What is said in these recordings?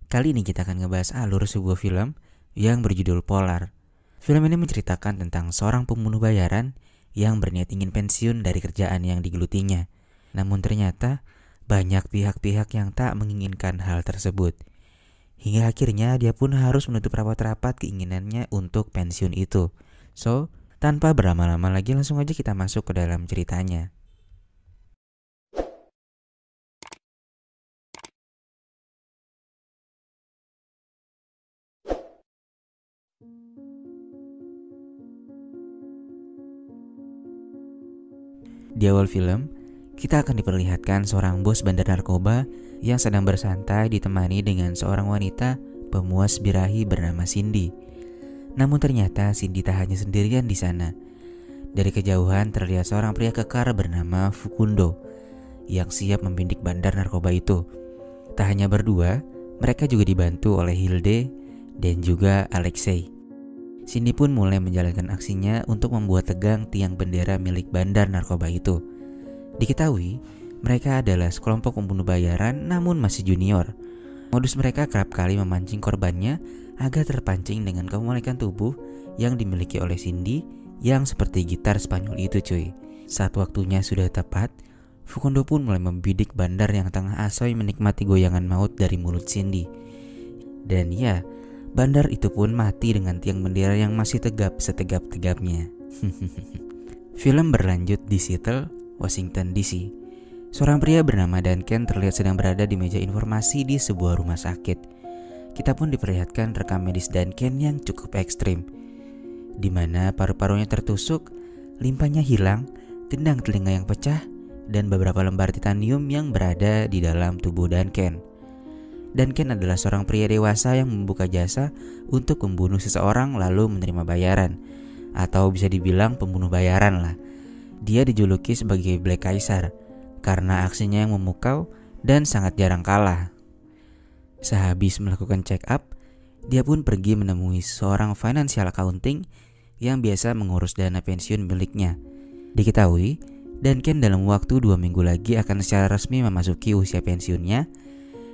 Kali ini kita akan ngebahas alur sebuah film yang berjudul Polar. Film ini menceritakan tentang seorang pembunuh bayaran yang berniat ingin pensiun dari kerjaan yang digelutinya. Namun ternyata banyak pihak-pihak yang tak menginginkan hal tersebut. Hingga akhirnya dia pun harus menutup rapat-rapat keinginannya untuk pensiun itu. So, tanpa berlama-lama lagi langsung aja kita masuk ke dalam ceritanya. Di awal film, kita akan diperlihatkan seorang bos bandar narkoba yang sedang bersantai ditemani dengan seorang wanita pemuas birahi bernama Cindy. Namun ternyata Cindy tak hanya sendirian di sana. Dari kejauhan terlihat seorang pria kekar bernama Fukundo yang siap membidik bandar narkoba itu. Tak hanya berdua, mereka juga dibantu oleh Hilde dan juga Alexei. Cindy pun mulai menjalankan aksinya untuk membuat tegang tiang bendera milik bandar narkoba itu. Diketahui, mereka adalah sekelompok pembunuh bayaran namun masih junior. Modus mereka kerap kali memancing korbannya agar terpancing dengan kemolekan tubuh yang dimiliki oleh Cindy yang seperti gitar Spanyol itu cuy. Saat waktunya sudah tepat, Fukundo pun mulai membidik bandar yang tengah asoy menikmati goyangan maut dari mulut Cindy. Dan ya, bandar itu pun mati dengan tiang bendera yang masih tegap setegap-tegapnya. Film berlanjut di Seattle, Washington DC. Seorang pria bernama Duncan terlihat sedang berada di meja informasi di sebuah rumah sakit. Kita pun diperlihatkan rekam medis Duncan yang cukup ekstrim, di mana paru-parunya tertusuk, limpahnya hilang, gendang telinga yang pecah, dan beberapa lembar titanium yang berada di dalam tubuh Duncan. Duncan adalah seorang pria dewasa yang membuka jasa untuk membunuh seseorang lalu menerima bayaran, atau bisa dibilang pembunuh bayaran lah. Dia dijuluki sebagai Black Caesar karena aksinya yang memukau dan sangat jarang kalah. Sehabis melakukan check up, dia pun pergi menemui seorang financial accounting yang biasa mengurus dana pensiun miliknya. Diketahui, Duncan dalam waktu 2 minggu lagi akan secara resmi memasuki usia pensiunnya,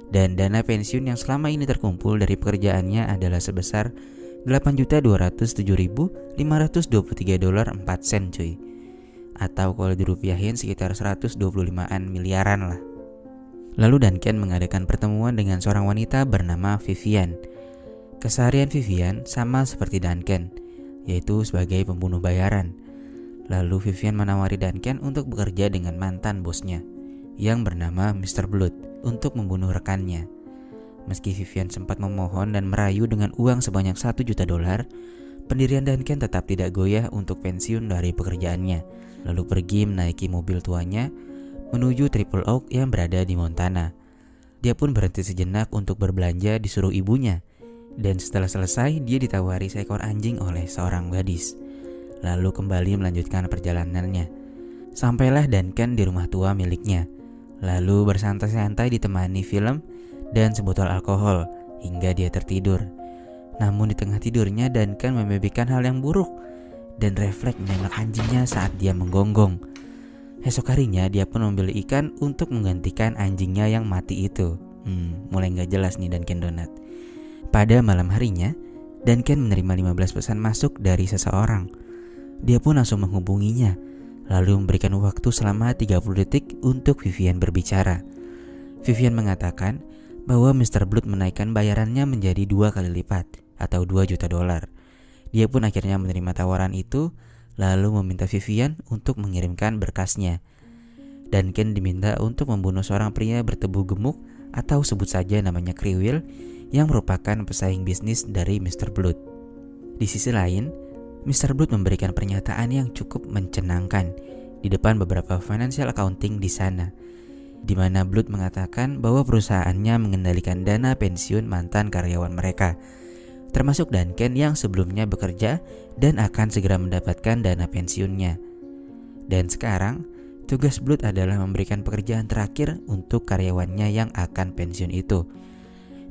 dan dana pensiun yang selama ini terkumpul dari pekerjaannya adalah sebesar $8.207.523.04 cuy. Atau kalau dirupiahin sekitar 125-an miliaran lah. Lalu Duncan mengadakan pertemuan dengan seorang wanita bernama Vivian. Keseharian Vivian sama seperti Duncan, yaitu sebagai pembunuh bayaran. Lalu Vivian menawari Duncan untuk bekerja dengan mantan bosnya yang bernama Mr. Blood untuk membunuh rekannya. Meski Vivian sempat memohon dan merayu dengan uang sebanyak $1 juta, pendirian Duncan tetap tidak goyah untuk pensiun dari pekerjaannya, lalu pergi menaiki mobil tuanya menuju Triple Oak yang berada di Montana. Dia pun berhenti sejenak untuk berbelanja disuruh ibunya, dan setelah selesai dia ditawari seekor anjing oleh seorang gadis, lalu kembali melanjutkan perjalanannya. Sampailah Duncan di rumah tua miliknya, lalu bersantai-santai ditemani film dan sebotol alkohol hingga dia tertidur. Namun di tengah tidurnya Duncan memimpikan hal yang buruk dan refleks menengok anjingnya saat dia menggonggong. Esok harinya dia pun membeli ikan untuk menggantikan anjingnya yang mati itu. Mulai gak jelas nih Dunkin Donut. Pada malam harinya, Duncan menerima 15 pesan masuk dari seseorang. Dia pun langsung menghubunginya, lalu memberikan waktu selama 30 detik untuk Vivian berbicara. Vivian mengatakan bahwa Mr. Blood menaikkan bayarannya menjadi 2 kali lipat atau $2 juta. Dia pun akhirnya menerima tawaran itu, lalu meminta Vivian untuk mengirimkan berkasnya. Duncan diminta untuk membunuh seorang pria bertubuh gemuk atau sebut saja namanya Kriwil yang merupakan pesaing bisnis dari Mr. Blood. Di sisi lain, Mr. Blood memberikan pernyataan yang cukup mencenangkan di depan beberapa financial accounting di sana, di mana Blood mengatakan bahwa perusahaannya mengendalikan dana pensiun mantan karyawan mereka, termasuk Duncan yang sebelumnya bekerja dan akan segera mendapatkan dana pensiunnya. Dan sekarang, tugas Blood adalah memberikan pekerjaan terakhir untuk karyawannya yang akan pensiun itu.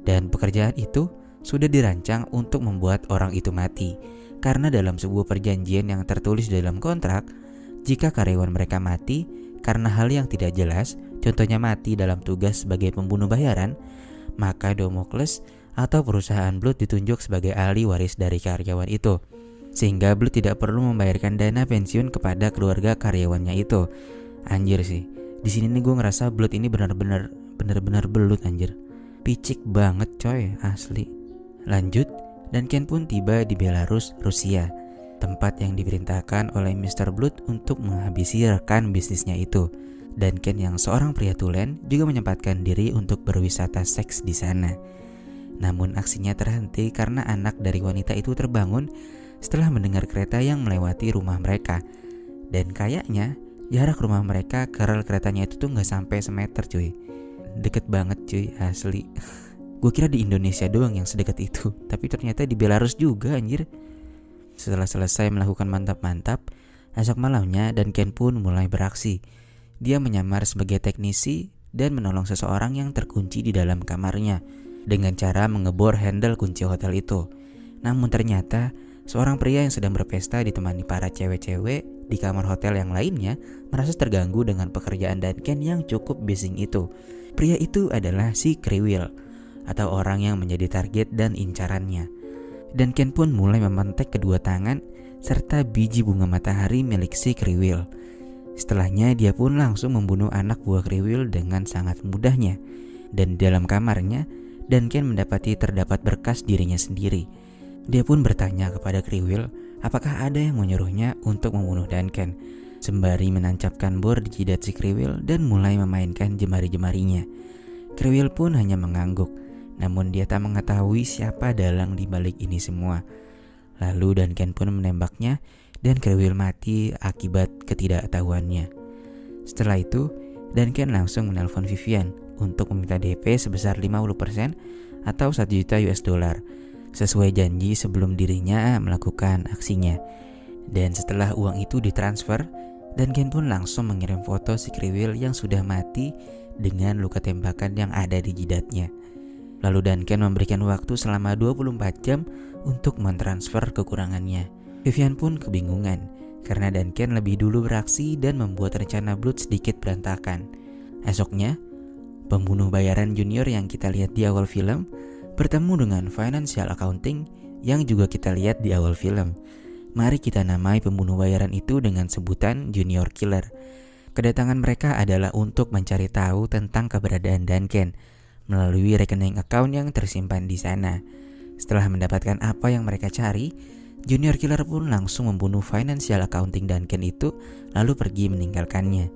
Dan pekerjaan itu sudah dirancang untuk membuat orang itu mati, karena dalam sebuah perjanjian yang tertulis dalam kontrak, jika karyawan mereka mati karena hal yang tidak jelas, contohnya mati dalam tugas sebagai pembunuh bayaran, Maka Damocles atau perusahaan Blood ditunjuk sebagai ahli waris dari karyawan itu, sehingga Blood tidak perlu membayarkan dana pensiun kepada keluarga karyawannya itu. Anjir sih, di sini nih gue ngerasa Blood ini benar-benar belut anjir. Picik banget coy, asli. Lanjut, Duncan pun tiba di Belarus, Rusia, tempat yang diperintahkan oleh Mr. Blood untuk menghabisi rekan bisnisnya itu. Duncan yang seorang pria tulen juga menyempatkan diri untuk berwisata seks di sana. Namun aksinya terhenti karena anak dari wanita itu terbangun setelah mendengar kereta yang melewati rumah mereka. Dan kayaknya jarak rumah mereka ke rel keretanya itu tuh gak sampai semeter cuy. Deket banget cuy, asli. Gue kira di Indonesia doang yang sedekat itu, tapi ternyata di Belarus juga anjir. Setelah selesai melakukan mantap-mantap, esok malamnya Duncan pun mulai beraksi. Dia menyamar sebagai teknisi dan menolong seseorang yang terkunci di dalam kamarnya dengan cara mengebor handle kunci hotel itu. Namun ternyata seorang pria yang sedang berpesta ditemani para cewek-cewek di kamar hotel yang lainnya merasa terganggu dengan pekerjaan Duncan yang cukup bising itu. Pria itu adalah si Kriwil atau orang yang menjadi target dan incarannya. Duncan pun mulai memantek kedua tangan serta biji bunga matahari milik si Kriwil. Setelahnya dia pun langsung membunuh anak buah Kriwil dengan sangat mudahnya. Dan di dalam kamarnya, Duncan mendapati terdapat berkas dirinya sendiri. Dia pun bertanya kepada Kriwil apakah ada yang menyuruhnya untuk membunuh Duncan, sembari menancapkan bor di jidat si Kriwil dan mulai memainkan jemari-jemarinya. Kriwil pun hanya mengangguk, namun dia tak mengetahui siapa dalang di balik ini semua. Lalu Duncan pun menembaknya dan Kriwil mati akibat ketidaktahuannya. Setelah itu, Duncan langsung menelpon Vivian untuk meminta DP sebesar 50% atau 1 juta US dollar, sesuai janji sebelum dirinya melakukan aksinya. Dan setelah uang itu ditransfer, Duncan pun langsung mengirim foto si Kriwil yang sudah mati dengan luka tembakan yang ada di jidatnya. Lalu Duncan memberikan waktu selama 24 jam untuk mentransfer kekurangannya. Vivian pun kebingungan karena Duncan lebih dulu beraksi dan membuat rencana Blood sedikit berantakan. Esoknya, pembunuh bayaran junior yang kita lihat di awal film bertemu dengan financial accounting yang juga kita lihat di awal film. Mari kita namai pembunuh bayaran itu dengan sebutan junior killer. Kedatangan mereka adalah untuk mencari tahu tentang keberadaan Duncan melalui rekening account yang tersimpan di sana. Setelah mendapatkan apa yang mereka cari, junior killer pun langsung membunuh financial accounting Duncan itu lalu pergi meninggalkannya.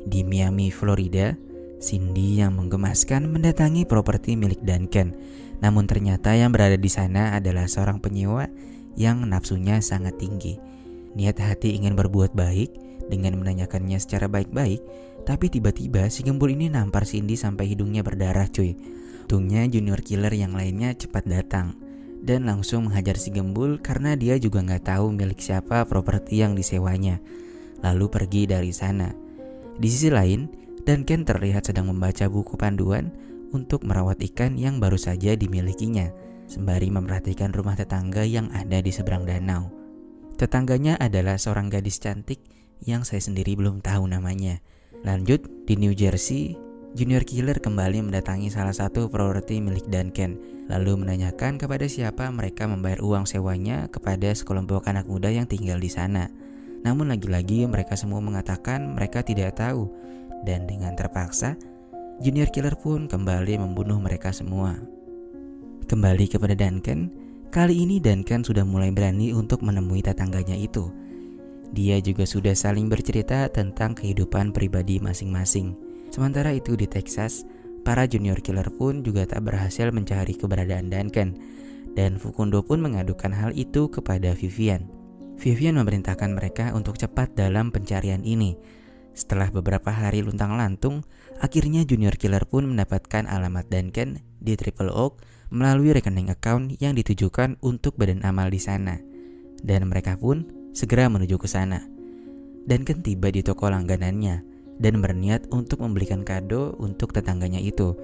Di Miami, Florida, Cindy yang menggemaskan mendatangi properti milik Duncan. Namun ternyata yang berada di sana adalah seorang penyewa yang nafsunya sangat tinggi. Niat hati ingin berbuat baik dengan menanyakannya secara baik-baik, tapi tiba-tiba si gembul ini nampar Cindy sampai hidungnya berdarah cuy. Untungnya junior killer yang lainnya cepat datang dan langsung menghajar si gembul karena dia juga gak tahu milik siapa properti yang disewanya, lalu pergi dari sana. Di sisi lain, Duncan terlihat sedang membaca buku panduan untuk merawat ikan yang baru saja dimilikinya, sembari memperhatikan rumah tetangga yang ada di seberang danau. Tetangganya adalah seorang gadis cantik yang saya sendiri belum tahu namanya. Lanjut, di New Jersey, junior killer kembali mendatangi salah satu properti milik Duncan, lalu menanyakan kepada siapa mereka membayar uang sewanya kepada sekelompok anak muda yang tinggal di sana. Namun lagi-lagi mereka semua mengatakan mereka tidak tahu, dan dengan terpaksa, junior killer pun kembali membunuh mereka semua. Kembali kepada Duncan, kali ini Duncan sudah mulai berani untuk menemui tetangganya itu. Dia juga sudah saling bercerita tentang kehidupan pribadi masing-masing. Sementara itu di Texas, para junior killer pun juga tak berhasil mencari keberadaan Duncan, dan Fukundo pun mengadukan hal itu kepada Vivian. Vivian memerintahkan mereka untuk cepat dalam pencarian ini. Setelah beberapa hari luntang-lantung, akhirnya junior killer pun mendapatkan alamat Duncan di Triple Oak melalui rekening account yang ditujukan untuk badan amal di sana. Dan mereka pun segera menuju ke sana. Duncan tiba di toko langganannya dan berniat untuk membelikan kado untuk tetangganya itu.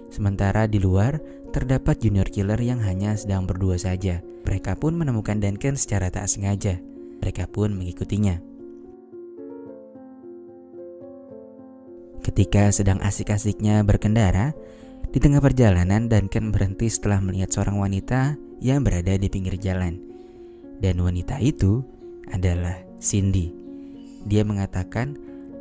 Sementara di luar terdapat junior killer yang hanya sedang berdua saja. Mereka pun menemukan Duncan secara tak sengaja. Mereka pun mengikutinya. Ketika sedang asik-asiknya berkendara, Di tengah perjalanan, Duncan berhenti setelah melihat seorang wanita yang berada di pinggir jalan. Dan wanita itu adalah Cindy. Dia mengatakan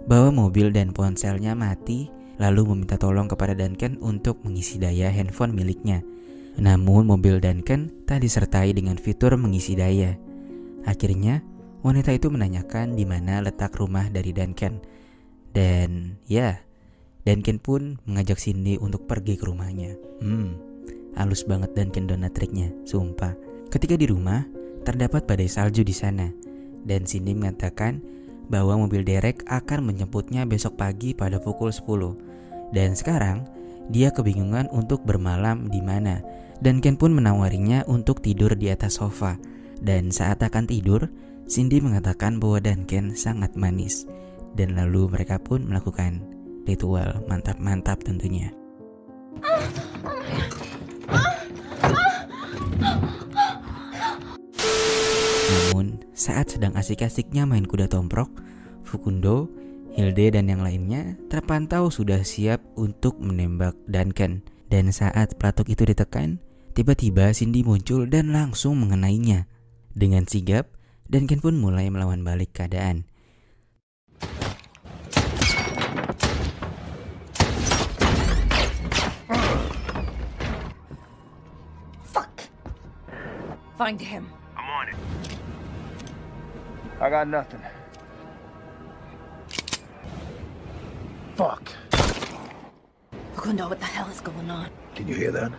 bahwa mobil dan ponselnya mati, lalu meminta tolong kepada Duncan untuk mengisi daya handphone miliknya. Namun mobil Duncan tak disertai dengan fitur mengisi daya. Akhirnya wanita itu menanyakan di mana letak rumah dari Duncan. Dan ya, Duncan pun mengajak Cindy untuk pergi ke rumahnya. Halus banget Duncan donatriknya, sumpah. Ketika di rumah, terdapat badai salju di sana. Dan Cindy mengatakan bahwa mobil Derek akan menjemputnya besok pagi pada pukul 10. Dan sekarang, dia kebingungan untuk bermalam di mana. Duncan pun menawarinya untuk tidur di atas sofa. Dan saat akan tidur, Cindy mengatakan bahwa Duncan sangat manis. Dan lalu mereka pun melakukan ritual mantap-mantap tentunya. Namun saat sedang asik-asiknya main kuda tomprok, Facundo, Hilde dan yang lainnya terpantau sudah siap untuk menembak Duncan. Dan saat pelatuk itu ditekan, tiba-tiba Cindy muncul dan langsung mengenainya. Dengan sigap, Duncan pun mulai melawan balik keadaan. Find him. I'm on it. I got nothing. Fuck. Facundo, what the hell is going on? Can you hear that?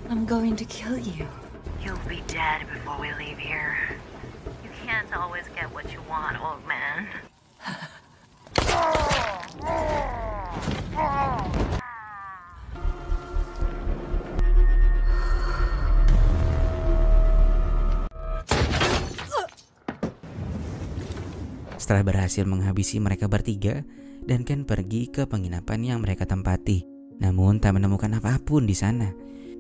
I'm going to kill you. You'll be dead before we leave here. You can't always get what you want, old man. Setelah berhasil menghabisi mereka bertiga, Duncan pergi ke penginapan yang mereka tempati. Namun tak menemukan apapun di sana.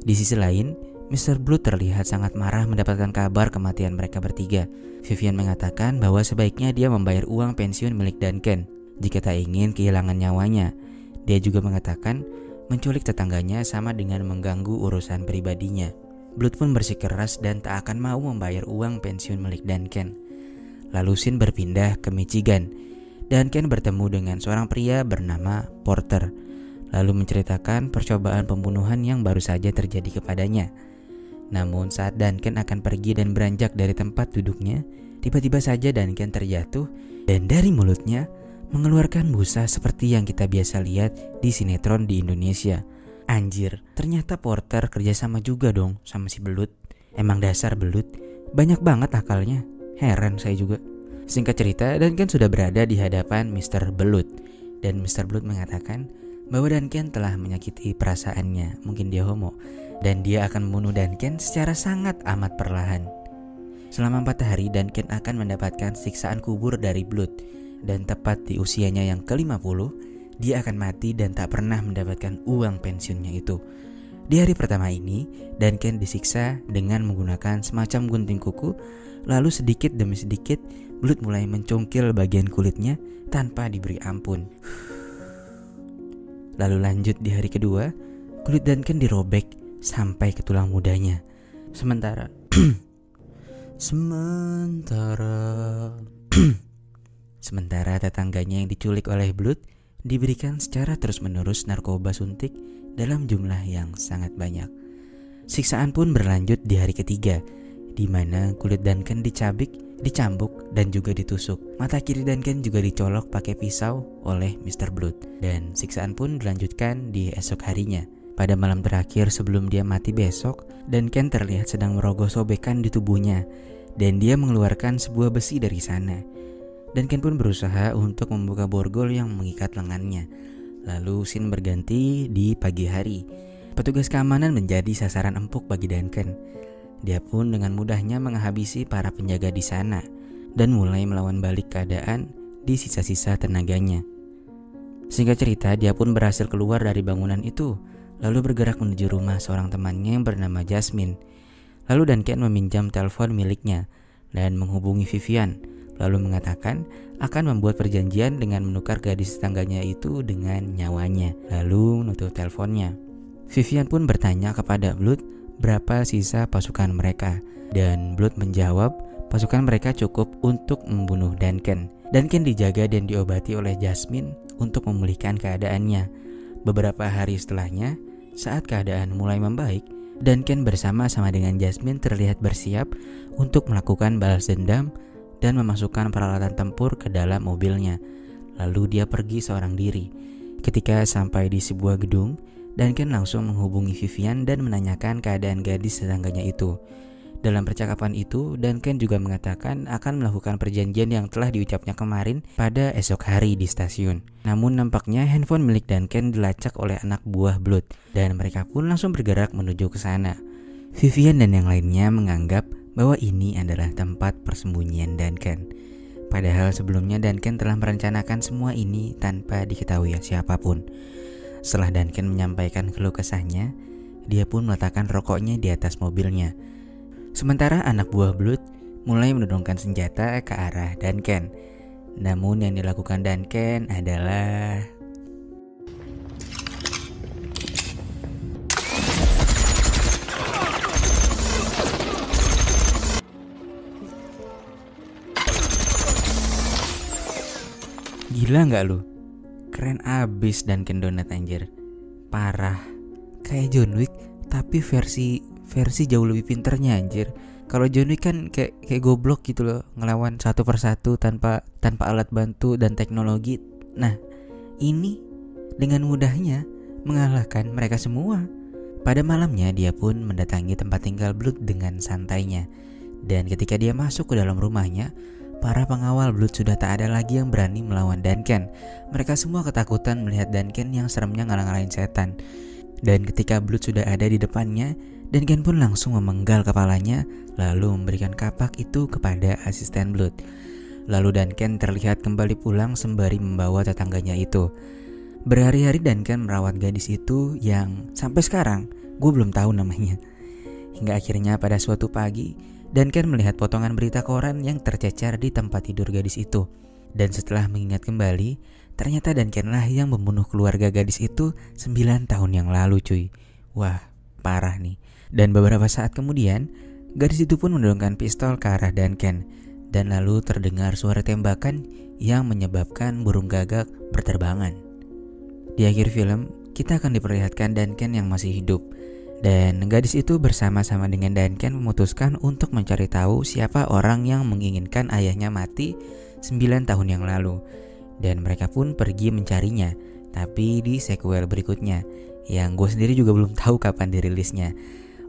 Di sisi lain, Mr. Blood terlihat sangat marah mendapatkan kabar kematian mereka bertiga. Vivian mengatakan bahwa sebaiknya dia membayar uang pensiun milik Duncan jika tak ingin kehilangan nyawanya. Dia juga mengatakan menculik tetangganya sama dengan mengganggu urusan pribadinya. Blood pun bersikeras dan tak akan mau membayar uang pensiun milik Duncan. Lalu Sin berpindah ke Michigan. Duncan bertemu dengan seorang pria bernama Porter, lalu menceritakan percobaan pembunuhan yang baru saja terjadi kepadanya. Namun saat Duncan akan pergi dan beranjak dari tempat duduknya, tiba-tiba saja Duncan terjatuh dan dari mulutnya mengeluarkan busa seperti yang kita biasa lihat di sinetron di Indonesia. Anjir, ternyata Porter kerjasama juga dong sama si Belut. Emang dasar Belut, banyak banget akalnya. Heran saya juga. Singkat cerita, Duncan sudah berada di hadapan Mr. Belut. Dan Mr. Belut mengatakan bahwa Duncan telah menyakiti perasaannya, mungkin dia homo, dan dia akan membunuh Duncan secara sangat amat perlahan. Selama 4 hari Duncan akan mendapatkan siksaan kubur dari Blood. Dan tepat di usianya yang ke-50, dia akan mati dan tak pernah mendapatkan uang pensiunnya itu. Di hari pertama ini, Duncan disiksa dengan menggunakan semacam gunting kuku. Lalu sedikit demi sedikit Blood mulai mencongkil bagian kulitnya tanpa diberi ampun. Lalu lanjut di hari kedua, kulit Duncan dirobek sampai ke tulang mudanya. Sementara tetangganya yang diculik oleh Blood diberikan secara terus-menerus narkoba suntik dalam jumlah yang sangat banyak. Siksaan pun berlanjut di hari ketiga, di mana kulit Duncan dicambuk dan juga ditusuk. Mata kiri Duncan juga dicolok pakai pisau oleh Mr. Blood. Dan siksaan pun dilanjutkan di esok harinya. Pada malam terakhir sebelum dia mati besok, Duncan terlihat sedang merogoh sobekan di tubuhnya dan dia mengeluarkan sebuah besi dari sana. Duncan pun berusaha untuk membuka borgol yang mengikat lengannya. Lalu scene berganti di pagi hari. Petugas keamanan menjadi sasaran empuk bagi Duncan. Dia pun dengan mudahnya menghabisi para penjaga di sana dan mulai melawan balik keadaan di sisa-sisa tenaganya. Singkat cerita, dia pun berhasil keluar dari bangunan itu, lalu bergerak menuju rumah seorang temannya yang bernama Jasmine. Lalu Duncan meminjam telepon miliknya, dan menghubungi Vivian, lalu mengatakan akan membuat perjanjian dengan menukar gadis tetangganya itu dengan nyawanya, lalu menutup teleponnya. Vivian pun bertanya kepada Blood berapa sisa pasukan mereka, dan Blood menjawab pasukan mereka cukup untuk membunuh Duncan. Duncan dijaga dan diobati oleh Jasmine untuk memulihkan keadaannya. Beberapa hari setelahnya, saat keadaan mulai membaik, Duncan bersama-sama dengan Jasmine terlihat bersiap untuk melakukan balas dendam dan memasukkan peralatan tempur ke dalam mobilnya. Lalu dia pergi seorang diri. Ketika sampai di sebuah gedung, Duncan langsung menghubungi Vivian dan menanyakan keadaan gadis tetangganya itu. Dalam percakapan itu, Duncan juga mengatakan akan melakukan perjanjian yang telah diucapnya kemarin pada esok hari di stasiun. Namun nampaknya handphone milik Duncan dilacak oleh anak buah Blood, dan mereka pun langsung bergerak menuju ke sana. Vivian dan yang lainnya menganggap bahwa ini adalah tempat persembunyian Duncan. Padahal sebelumnya Duncan telah merencanakan semua ini tanpa diketahui siapapun. Setelah Duncan menyampaikan keluh kesahnya, dia pun meletakkan rokoknya di atas mobilnya. Sementara anak buah Blood mulai menodongkan senjata ke arah Duncan. Namun yang dilakukan Duncan adalah gila nggak lu? Keren abis Dunkin Donut anjir. Parah. Kayak John Wick tapi versi jauh lebih pinternya anjir. Kalau John Wick kan kayak goblok gitu loh, ngelawan satu persatu tanpa alat bantu dan teknologi. Nah, ini dengan mudahnya mengalahkan mereka semua. Pada malamnya dia pun mendatangi tempat tinggal Blood dengan santainya. Dan ketika dia masuk ke dalam rumahnya, para pengawal Blood sudah tak ada lagi yang berani melawan Duncan. Mereka semua ketakutan melihat Duncan yang seremnya ngalang-ngalain setan. Dan ketika Blood sudah ada di depannya, Duncan pun langsung memenggal kepalanya, lalu memberikan kapak itu kepada asisten Blood. Lalu Duncan terlihat kembali pulang sembari membawa tetangganya itu. Berhari-hari Duncan merawat gadis itu yang sampai sekarang gue belum tahu namanya. Hingga akhirnya pada suatu pagi, Duncan melihat potongan berita koran yang tercecer di tempat tidur gadis itu. Dan setelah mengingat kembali, ternyata Duncan lah yang membunuh keluarga gadis itu 9 tahun yang lalu cuy. Wah, parah nih. Dan beberapa saat kemudian, gadis itu pun mendorongkan pistol ke arah Duncan. Dan lalu terdengar suara tembakan yang menyebabkan burung gagak berterbangan. Di akhir film, kita akan diperlihatkan Duncan yang masih hidup. Dan gadis itu bersama-sama dengan Duncan memutuskan untuk mencari tahu siapa orang yang menginginkan ayahnya mati 9 tahun yang lalu. Dan mereka pun pergi mencarinya, tapi di sequel berikutnya, yang gue sendiri juga belum tahu kapan dirilisnya.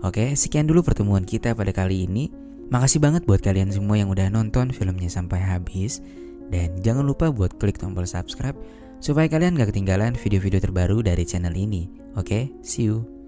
Oke, sekian dulu pertemuan kita pada kali ini. Makasih banget buat kalian semua yang udah nonton filmnya sampai habis. Dan jangan lupa buat klik tombol subscribe supaya kalian gak ketinggalan video-video terbaru dari channel ini. Oke, see you.